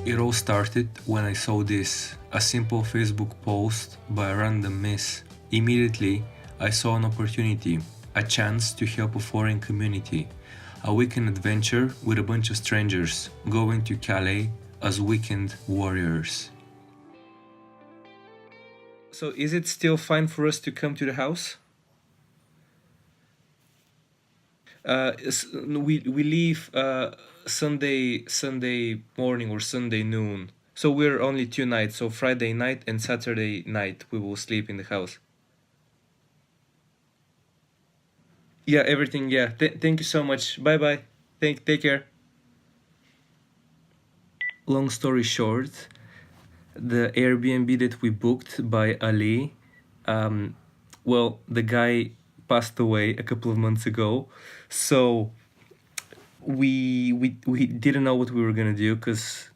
It all started when I saw this, a simple Facebook post by a random miss. Immediately, I saw an opportunity, a chance to help a foreign community, a weekend adventure with a bunch of strangers going to Calais as weekend warriors. So is it still fine for us to come to the house? We leave Sunday morning or Sunday noon. So we're only 2 nights. So Friday night and Saturday night we will sleep in the house. Yeah, everything. Yeah. Thank you so much. Bye bye. Take care. Long story short, the Airbnb that we booked by Ali, well, the guy passed away a couple of months ago, so we didn't know what we were gonna do because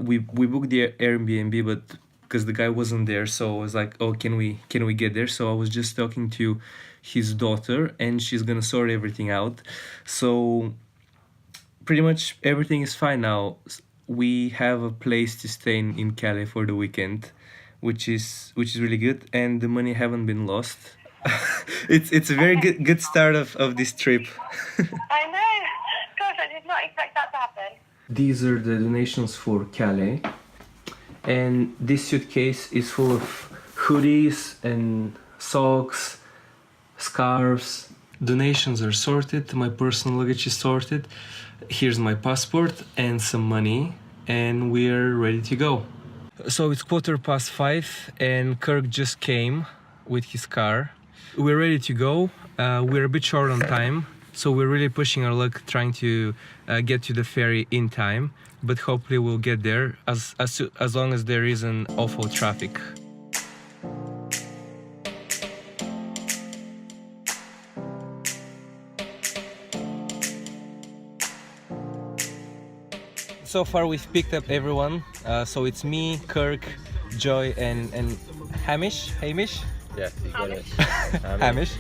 we booked the Airbnb, but because the guy wasn't there, so I was like, oh, can we get there? So I was just talking to his daughter, and she's gonna sort everything out. So pretty much everything is fine now. We have a place to stay in Calais for the weekend, which is really good, and the money haven't been lost. It's a very good start of this trip. I know. Gosh, I did not expect that to happen. These are the donations for Calais, and this suitcase is full of hoodies and socks, scarves. Donations are sorted, my personal luggage is sorted. Here's my passport and some money, and we're ready to go. So it's 5:15 and Kirk just came with his car. We're ready to go. We're a bit short on time, so we're really pushing our luck trying to get to the ferry in time, but hopefully we'll get there as long as there isn't awful traffic. So far we've picked up everyone, so it's me, Kirk, Joy and Hamish? Yes, you get it. Hamish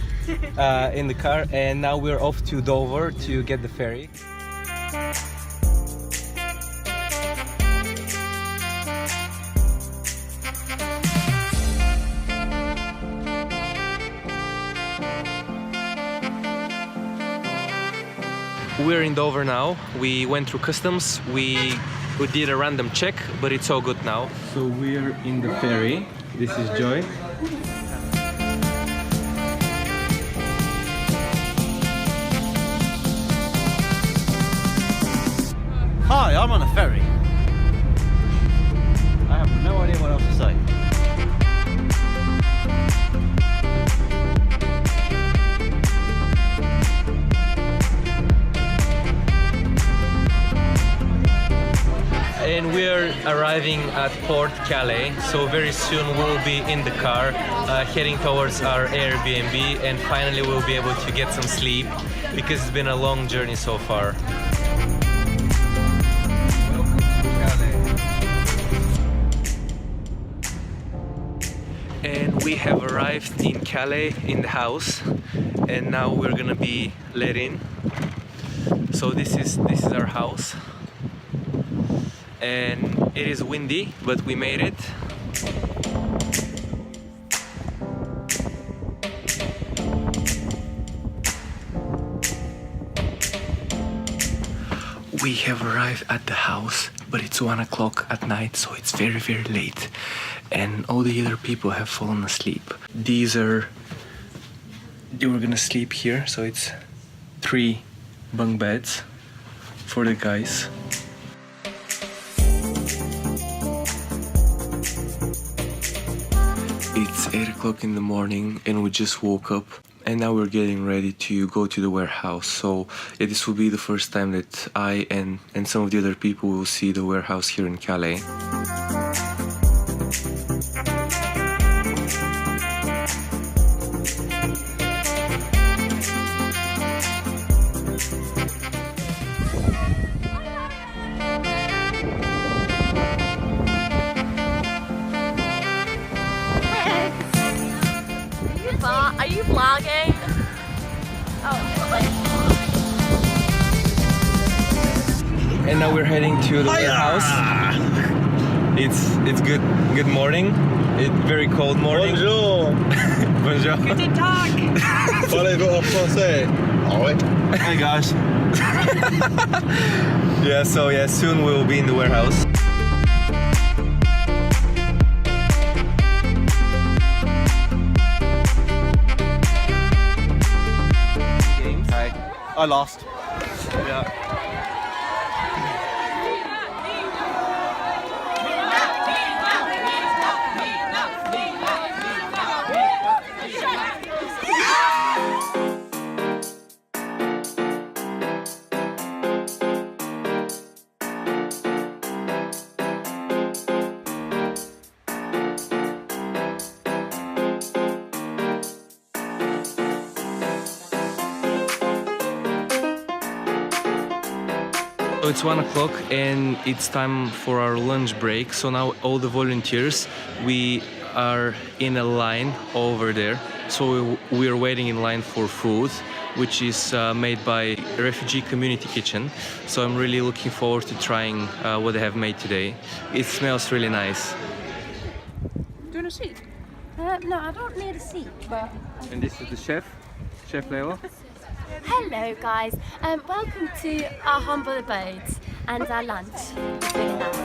in the car, and now we're off to Dover to get the ferry. We're in Dover now. We went through customs. We did a random check, but it's all good now. So we're in the ferry. This is Joy. Hi, I'm on a ferry. I have no idea what else to say. And we're arriving at Port Calais, so very soon we'll be in the car heading towards our Airbnb, and finally we'll be able to get some sleep because it's been a long journey so far. Welcome to Calais. And we have arrived in Calais in the house, and now we're gonna be let in. So this is our house. And it is windy, but we made it. We have arrived at the house, but it's 1 o'clock at night, so it's very, very late. And all the other people have fallen asleep. They were gonna sleep here, so it's 3 bunk beds for the guys. It's 8 o'clock in the morning and we just woke up, and now we're getting ready to go to the warehouse. So yeah, this will be the first time that I and some of the other people will see the warehouse here in Calais. Are you vlogging? Oh. And now we're heading to the warehouse. It's good morning. It's very cold morning. Bonjour. Bonjour. Guten Tag. Parlez-vous en français? Ah ouais. Hey guys. Yeah, so yeah, soon we'll be in the warehouse. Hey, I lost. Yeah. So it's 1 o'clock and it's time for our lunch break. So now all the volunteers, we are in a line over there. So we are waiting in line for food, which is made by Refugee Community Kitchen. So I'm really looking forward to trying what they have made today. It smells really nice. Do you want a seat? No, I don't need a seat, but... And this is the chef, Chef Leo. Hello guys, welcome to our humble abode and our lunch. It's really nice.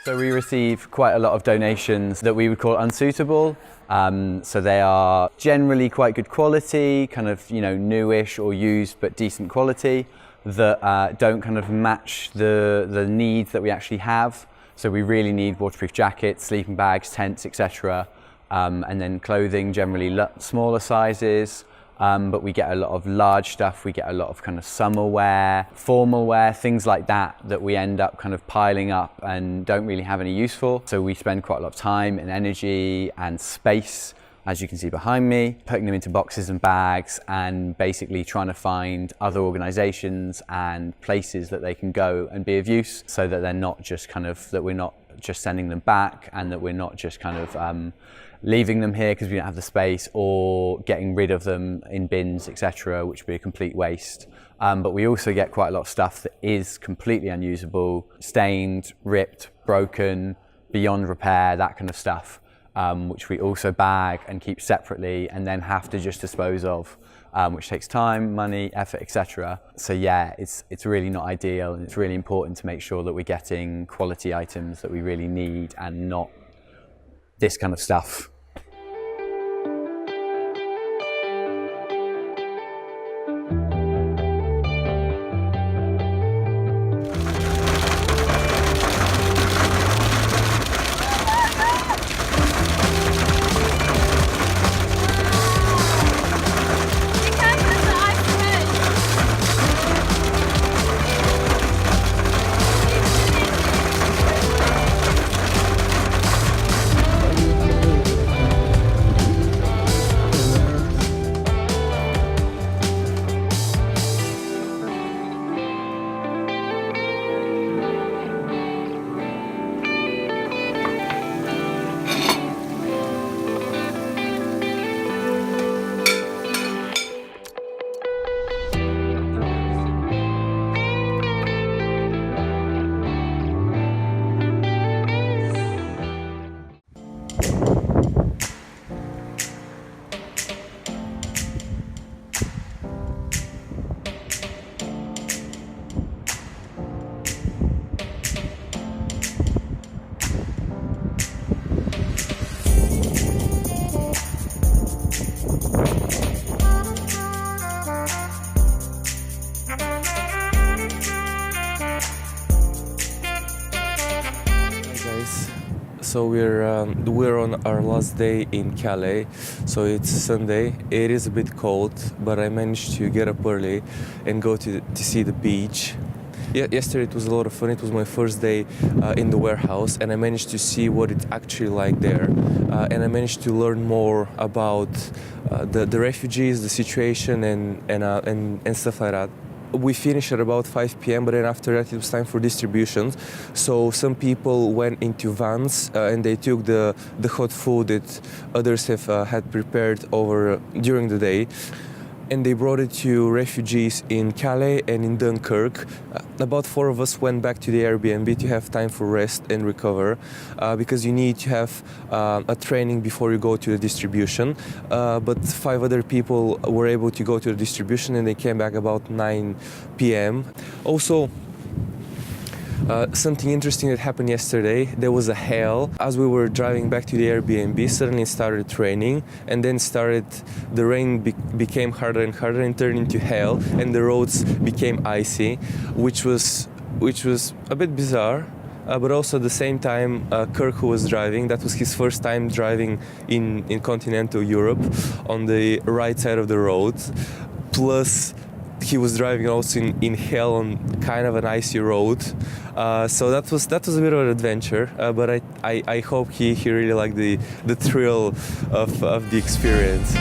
So we receive quite a lot of donations that we would call unsuitable. So they are generally quite good quality, kind of, you know, newish or used but decent quality that don't kind of match the needs that we actually have. So we really need waterproof jackets, sleeping bags, tents, etc. And then clothing, generally smaller sizes. But we get a lot of large stuff, we get a lot of kind of summer wear, formal wear, things like that we end up kind of piling up and don't really have any use for. So we spend quite a lot of time and energy and space, as you can see behind me, putting them into boxes and bags and basically trying to find other organisations and places that they can go and be of use, so that they're not just kind of, that we're not just sending them back and that we're not just kind of leaving them here because we don't have the space, or getting rid of them in bins, etc., which would be a complete waste. But we also get quite a lot of stuff that is completely unusable, stained, ripped, broken, beyond repair, that kind of stuff, which we also bag and keep separately and then have to just dispose of, which takes time, money, effort, etc. So yeah, it's really not ideal, and it's really important to make sure that we're getting quality items that we really need and not this kind of stuff. So we're on our last day in Calais, so it's Sunday. It is a bit cold, but I managed to get up early and go to see the beach. Yesterday it was a lot of fun. It was my first day in the warehouse, and I managed to see what it's actually like there, and I managed to learn more about the refugees, the situation, and stuff like that. We finished at about 5 p.m., but then after that it was time for distribution. So some people went into vans and they took the hot food that others have had prepared during the day. And they brought it to refugees in Calais and in Dunkirk. About 4 of us went back to the Airbnb to have time for rest and recover, because you need to have a training before you go to the distribution. But 5 other people were able to go to the distribution, and they came back about 9 p.m. Also, something interesting that happened yesterday, there was a hail. As we were driving back to the Airbnb, suddenly it started raining, and then the rain became harder and harder and turned into hail, and the roads became icy, which was a bit bizarre. But also at the same time, Kirk, who was driving, that was his first time driving in continental Europe on the right side of the road. Plus, he was driving also in hail on kind of an icy road. So that was a bit of an adventure, but I hope he really liked the thrill of the experience.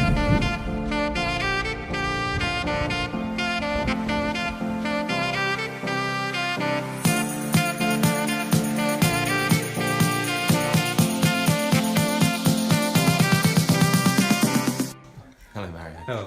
Hello, Mario. Hello.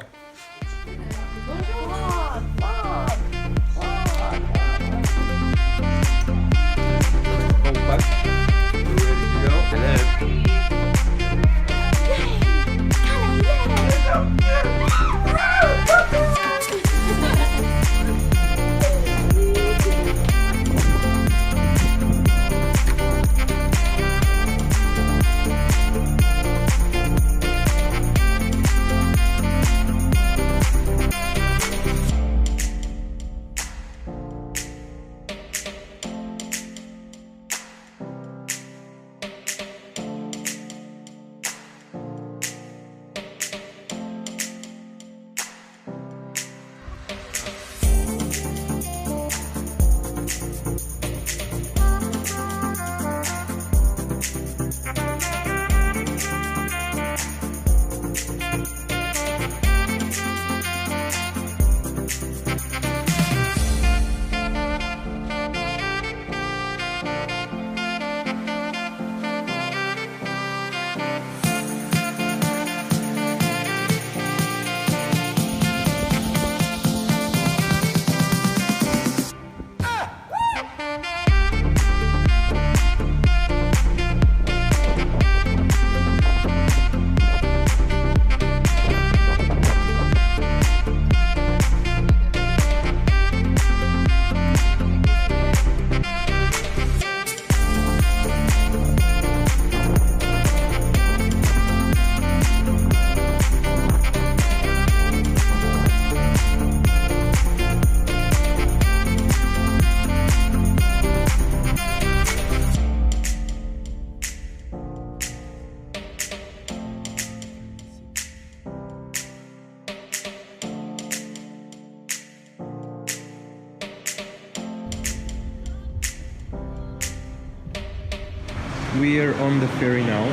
We are on the ferry now.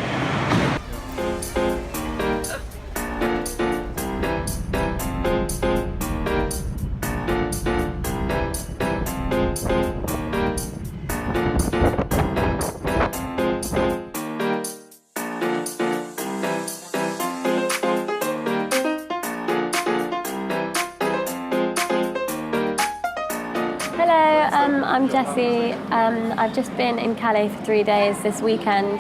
I'm Jessie. I've just been in Calais for 3 days this weekend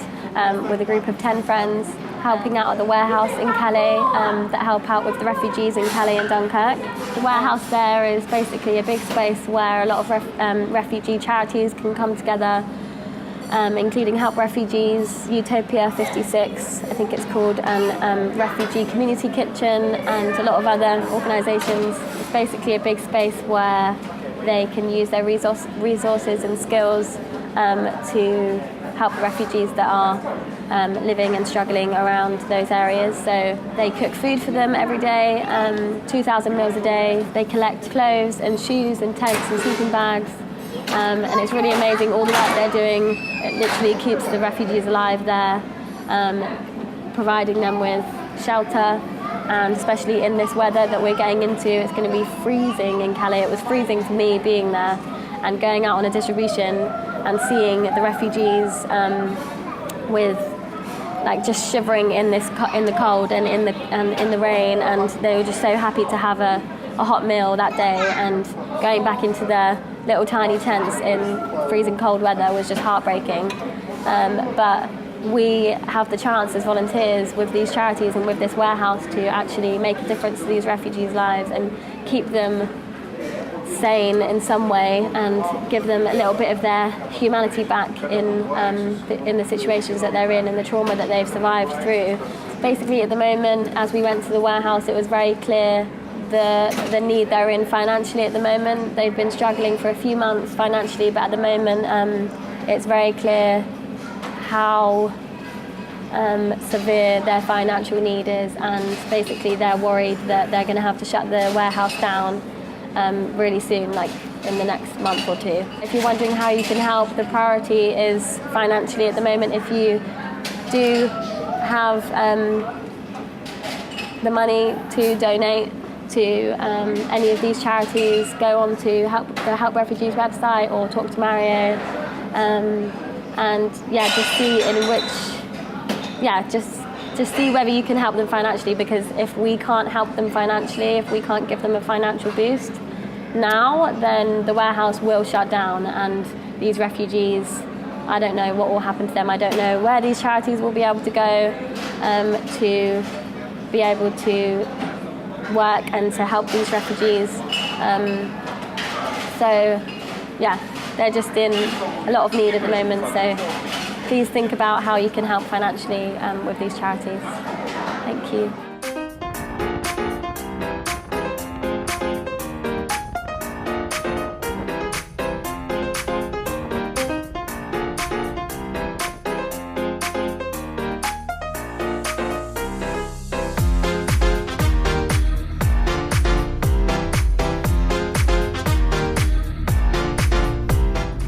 with a group of 10 friends, helping out at the warehouse in Calais that help out with the refugees in Calais and Dunkirk. The warehouse there is basically a big space where a lot of refugee charities can come together, including Help Refugees, Utopia 56, I think it's called, and Refugee Community Kitchen, and a lot of other organisations. It's basically a big space where they can use their resources and skills to help the refugees that are living and struggling around those areas. So they cook food for them every day, 2,000 meals a day. They collect clothes and shoes and tents and sleeping bags. And it's really amazing all the work they're doing. It literally keeps the refugees alive there, providing them with shelter, and especially in this weather that we're getting into, it's going to be freezing in Calais. It was freezing for me being there, and going out on a distribution and seeing the refugees with like just shivering in the cold and in the rain, and they were just so happy to have a hot meal that day, and going back into their little tiny tents in freezing cold weather was just heartbreaking. But we have the chance as volunteers with these charities and with this warehouse to actually make a difference to these refugees' lives and keep them sane in some way and give them a little bit of their humanity back in the situations that they're in and the trauma that they've survived through. Basically, at the moment, as we went to the warehouse, it was very clear the need they're in financially at the moment. They've been struggling for a few months financially, but at the moment it's very clear how severe their financial need is, and basically they're worried that they're going to have to shut the warehouse down really soon, like in the next month or two. If you're wondering how you can help, the priority is financially at the moment. If you do have the money to donate to any of these charities, go on to the Help Refugees website or talk to Mario, and just see just see whether you can help them financially, because if we can't help them financially, if we can't give them a financial boost now, then the warehouse will shut down, and these refugees, I don't know what will happen to them. I don't know where these charities will be able to go to be able to work and to help these refugees. They're just in a lot of need at the moment, so please think about how you can help financially with these charities. Thank you.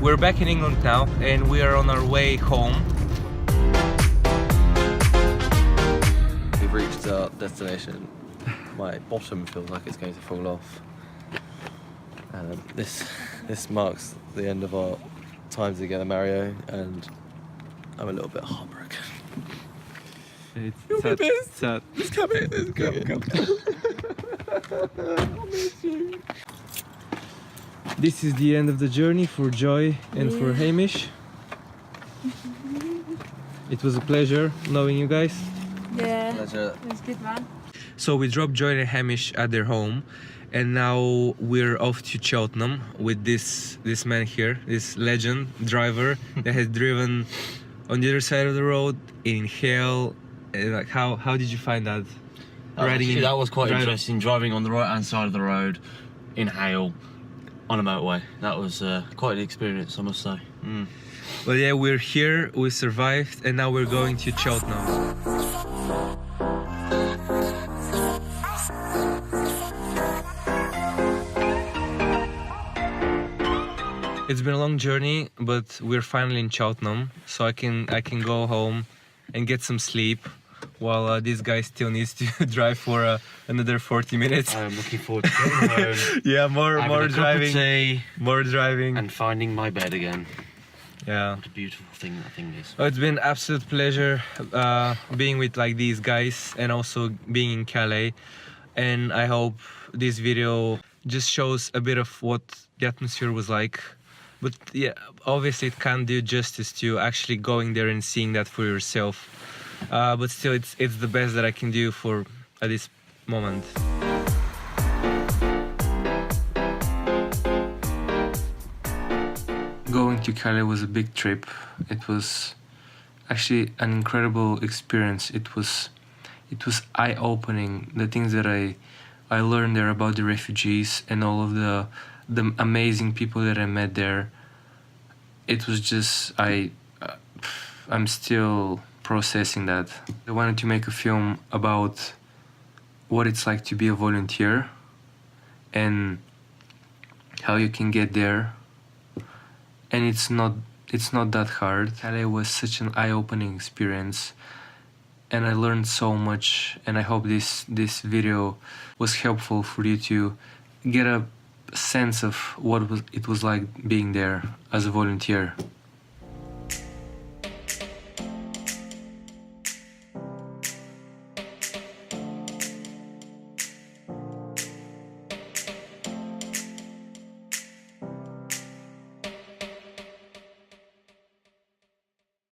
We're back in England now, and we are on our way home. We've reached our destination. My bottom feels like it's going to fall off. This marks the end of our time together, Mario, and I'm a little bit heartbroken. It's sad. It's coming. I'll miss you. This is the end of the journey for Joy and for Hamish. It was a pleasure knowing you guys. Yeah, Pleasure. it was good, man. So we dropped Joy and Hamish at their home, and now we're off to Cheltenham with this man here, this legend driver that has driven on the other side of the road in hail. Like, how did you find that? That was quite interesting, driving on the right hand side of the road in hail on a motorway. That was quite an experience, I must say. But yeah, we're here, we survived, and now we're going to Cheltenham. It's been a long journey, but we're finally in Cheltenham, so I can go home and get some sleep, while this guy still needs to drive for another 40 minutes. I'm looking forward to getting home. Yeah, more driving, tea, more driving, and finding my bed again. Yeah. What a beautiful thing that thing is. Oh, it's been absolute pleasure being with like these guys and also being in Calais, and I hope this video just shows a bit of what the atmosphere was like. But yeah, obviously it can't do justice to actually going there and seeing that for yourself. But still, it's the best that I can do at this moment. Going to Calais was a big trip. It was actually an incredible experience. It was eye-opening. The things that I learned there about the refugees and all of the amazing people that I met there. It was just I'm still processing that. I wanted to make a film about what it's like to be a volunteer and how you can get there. And it's not that hard. Calais was such an eye-opening experience, and I learned so much, and I hope this video was helpful for you to get a sense of what it was like being there as a volunteer.